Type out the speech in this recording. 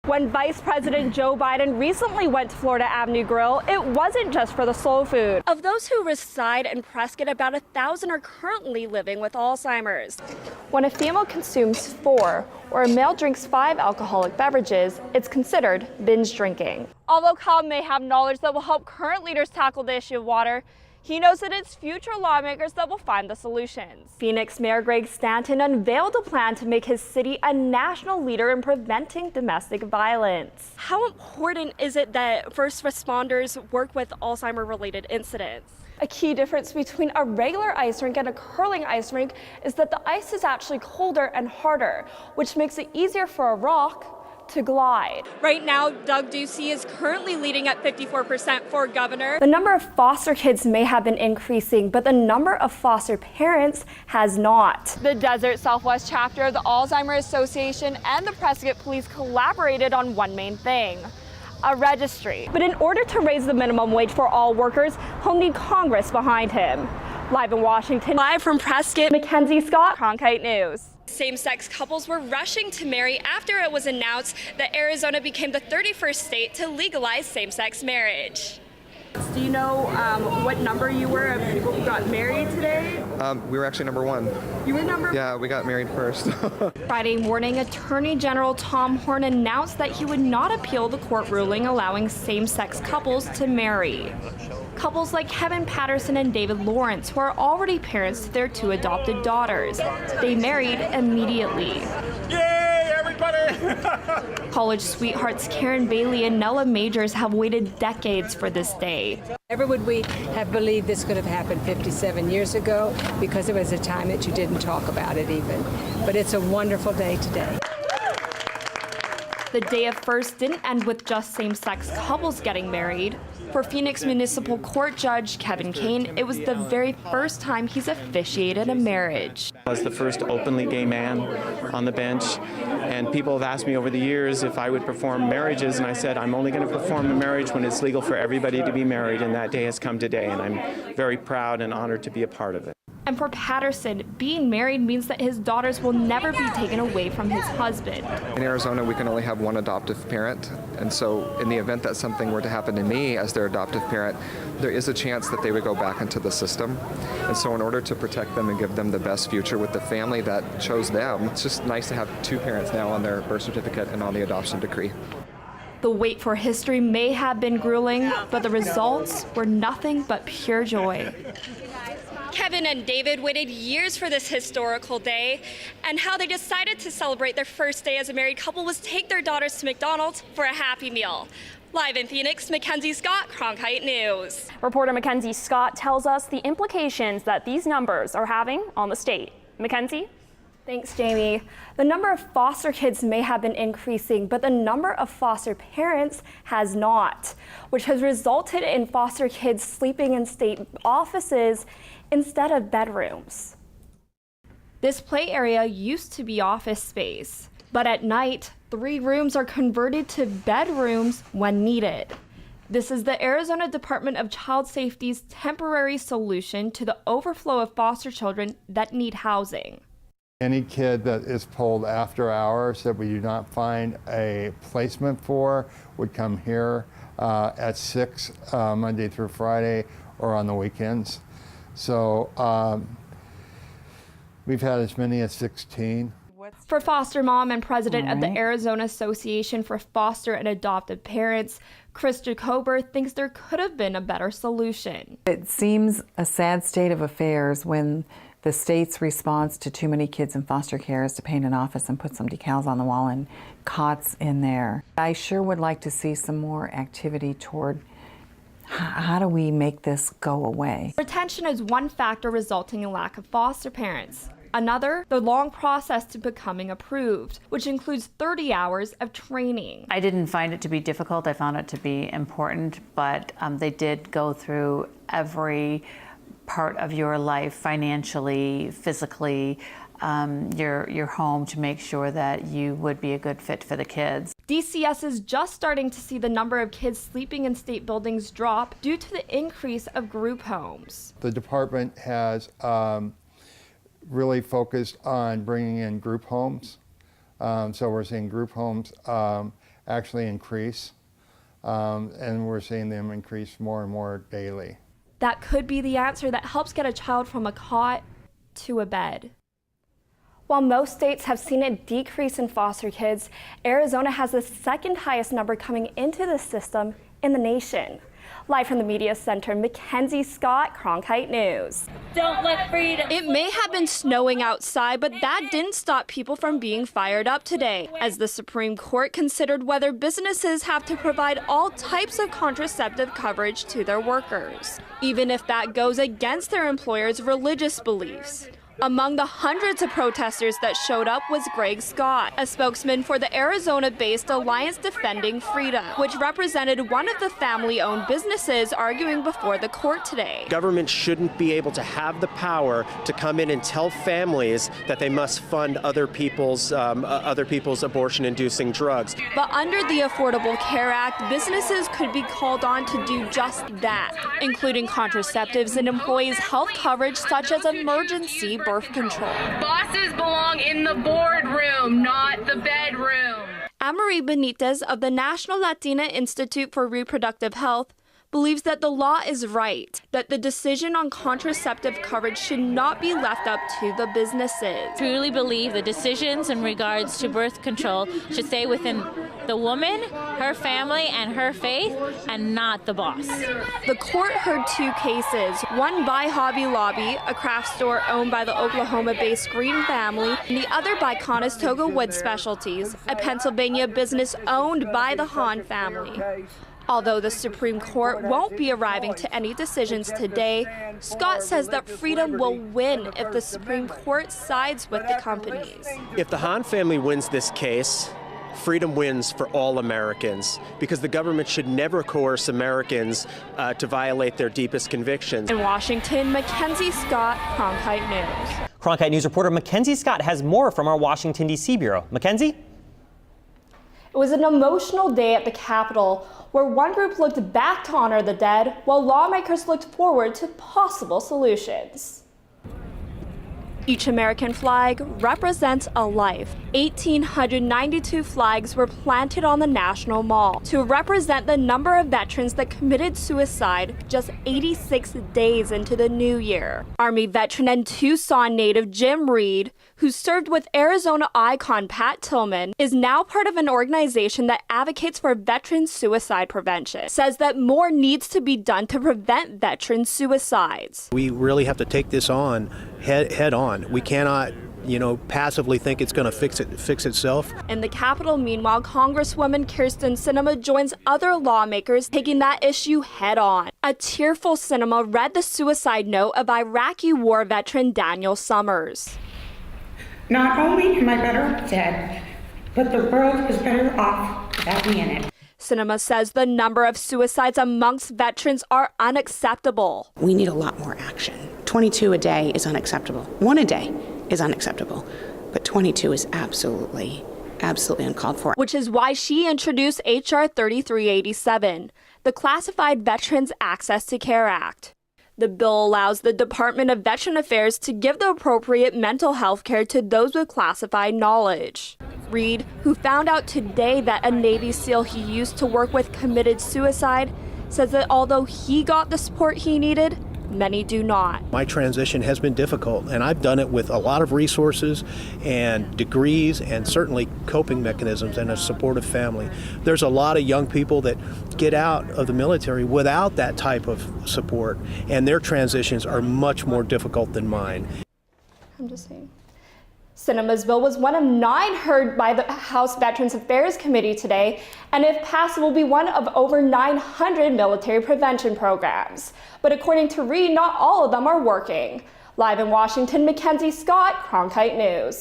When Vice President Joe Biden recently went to Florida Avenue Grill, it wasn't just for the soul food. Of those who reside in Prescott, about 1,000 are currently living with Alzheimer's. When a female consumes 4 or a male drinks 5 alcoholic beverages, it's considered binge drinking. Although Cobb may have knowledge that will help current leaders tackle the issue of water, he knows that it's future lawmakers that will find the solutions. Phoenix Mayor Greg Stanton unveiled a plan to make his city a national leader in preventing domestic violence. How important is it that first responders work with Alzheimer-related incidents? A key difference between a regular ice rink and a curling ice rink is that the ice is actually colder and harder, which makes it easier for a rock to glide. Right now, Doug Ducey is currently leading at 54% for governor. The number of foster kids may have been increasing, but the number of foster parents has not. The Desert Southwest chapter of the Alzheimer's Association and the Prescott Police collaborated on one main thing: a registry. But in order to raise the minimum wage for all workers, he'll need Congress behind him. Live in Washington, live from Prescott, Mackenzie Scott, Cronkite News. Same-sex couples were rushing to marry after it was announced that Arizona became the 31st state to legalize same-sex marriage. Do you know what number you were of people who got married today? We were actually number 1. You were number? Yeah, we got married first. Friday morning, Attorney General Tom Horne announced that he would not appeal the court ruling allowing same-sex couples to marry. Couples like Kevin Patterson and David Lawrence, who are already parents to their 2 adopted daughters. They married immediately. Yay, everybody! College sweethearts Karen Bailey and Nella Majors have waited decades for this day. Never would we have believed this could have happened 57 years ago, because there was a time that you didn't talk about it even. But it's a wonderful day today. The day of first didn't end with just same-sex couples getting married. For Phoenix Municipal Court Judge Kevin Kane, it was the very first time he's officiated a marriage. I was the first openly gay man on the bench, and people have asked me over the years if I would perform marriages, and I said I'm only going to perform a marriage when it's legal for everybody to be married, and that day has come today, and I'm very proud and honored to be a part of it. And for Patterson, being married means that his daughters will never be taken away from his husband. In Arizona, we can only have one adoptive parent, and so in the event that something were to happen to me as their adoptive parent, there is a chance that they would go back into the system. And so in order to protect them and give them the best future with the family that chose them, it's just nice to have 2 parents now on their birth certificate and on the adoption decree. The wait for history may have been grueling, but the results were nothing but pure joy. Kevin and David waited years for this historical day, and how they decided to celebrate their first day as a married couple was take their daughters to McDonald's for a Happy Meal. Live in Phoenix, Mackenzie Scott, Cronkite News. Reporter Mackenzie Scott tells us the implications that these numbers are having on the state. Mackenzie? Thanks, Jamie. The number of foster kids may have been increasing, but the number of foster parents has not, which has resulted in foster kids sleeping in state offices instead of bedrooms. This play area used to be office space, but at night, 3 rooms are converted to bedrooms when needed. This is the Arizona Department of Child Safety's temporary solution to the overflow of foster children that need housing. Any kid that is pulled after hours that we do not find a placement for would come here at 6 Monday through Friday or on the weekends. So we've had as many as 16. For foster mom and president of the Arizona Association for Foster and Adoptive Parents, Chris Jacober thinks there could have been a better solution. It seems a sad state of affairs when the state's response to too many kids in foster care is to paint an office and put some decals on the wall and cots in there. I sure would like to see some more activity toward how do we make this go away. Retention is one factor resulting in lack of foster parents. Another, the long process to becoming approved, which includes 30 hours of training. I didn't find it to be difficult. I found it to be important, but they did go through every part of your life, financially, physically, your home, to make sure that you would be a good fit for the kids. DCS is just starting to see the number of kids sleeping in state buildings drop due to the increase of group homes. The department has really focused on bringing in group homes. So we're seeing group homes actually increase, and we're seeing them increase more and more daily. That could be the answer that helps get a child from a cot to a bed. While most states have seen a decrease in foster kids, Arizona has the second highest number coming into the system in the nation. Live from the Media Center, Mackenzie Scott, Cronkite News. Don't let freedom. It may have been snowing outside, but that didn't stop people from being fired up today, as the Supreme Court considered whether businesses have to provide all types of contraceptive coverage to their workers, even if that goes against their employer's religious beliefs. Among the hundreds of protesters that showed up was Greg Scott, a spokesman for the Arizona-based Alliance Defending Freedom, which represented one of the family-owned businesses arguing before the court today. Government shouldn't be able to have the power to come in and tell families that they must fund other people's abortion-inducing drugs. But under the Affordable Care Act, businesses could be called on to do just that, including contraceptives and employees' health coverage such as emergency birth control. Bosses belong in the boardroom, not the bedroom. Amarie Benitez of the National Latina Institute for Reproductive Health believes that the law is right, that the decision on contraceptive coverage should not be left up to the businesses. I truly believe the decisions in regards to birth control should stay within the woman, her family, and her faith, and not the boss. The court heard two cases, one by Hobby Lobby, a craft store owned by the Oklahoma-based Green family, and the other by Conestoga Wood Specialties, a Pennsylvania business owned by the Hahn family. Although the Supreme Court won't be arriving to any decisions today, Scott says that freedom will win if the Supreme Court sides with the companies. If the Hahn family wins this case, freedom wins for all Americans, because the government should never coerce Americans to violate their deepest convictions. In Washington, Mackenzie Scott, Cronkite News. Cronkite News reporter Mackenzie Scott has more from our Washington, D.C. bureau. Mackenzie? It was an emotional day at the Capitol, where one group looked back to honor the dead, while lawmakers looked forward to possible solutions. Each American flag represents a life. 1,892 flags were planted on the National Mall to represent the number of veterans that committed suicide just 86 days into the new year. Army veteran and Tucson native Jim Reed, who served with Arizona icon Pat Tillman, is now part of an organization that advocates for veteran suicide prevention, says that more needs to be done to prevent veteran suicides. We really have to take this on head on. We cannot, passively think it's going to fix itself. In the Capitol, meanwhile, Congresswoman Kyrsten Sinema joins other lawmakers taking that issue head on. A tearful Sinema read the suicide note of Iraqi war veteran Daniel Summers. Not only am I better off dead, but the world is better off without me in it. Sinema says the number of suicides amongst veterans are unacceptable. We need a lot more action. 22 a day is unacceptable. 1 a day is unacceptable, but 22 is absolutely uncalled for. Which is why she introduced H.R. 3387, the Classified Veterans Access to Care Act. The bill allows the Department of Veteran Affairs to give the appropriate mental health care to those with classified knowledge. Reed, who found out today that a Navy SEAL he used to work with committed suicide, says that although he got the support he needed, many do not. My transition has been difficult, and I've done it with a lot of resources and degrees and certainly coping mechanisms and a supportive family. There's a lot of young people that get out of the military without that type of support, and their transitions are much more difficult than mine. I'm just saying. Sinema's bill was one of 9 heard by the House Veterans Affairs Committee today, and if passed, will be one of over 900 military prevention programs. But according to Reed, not all of them are working. Live in Washington, Mackenzie Scott, Cronkite News.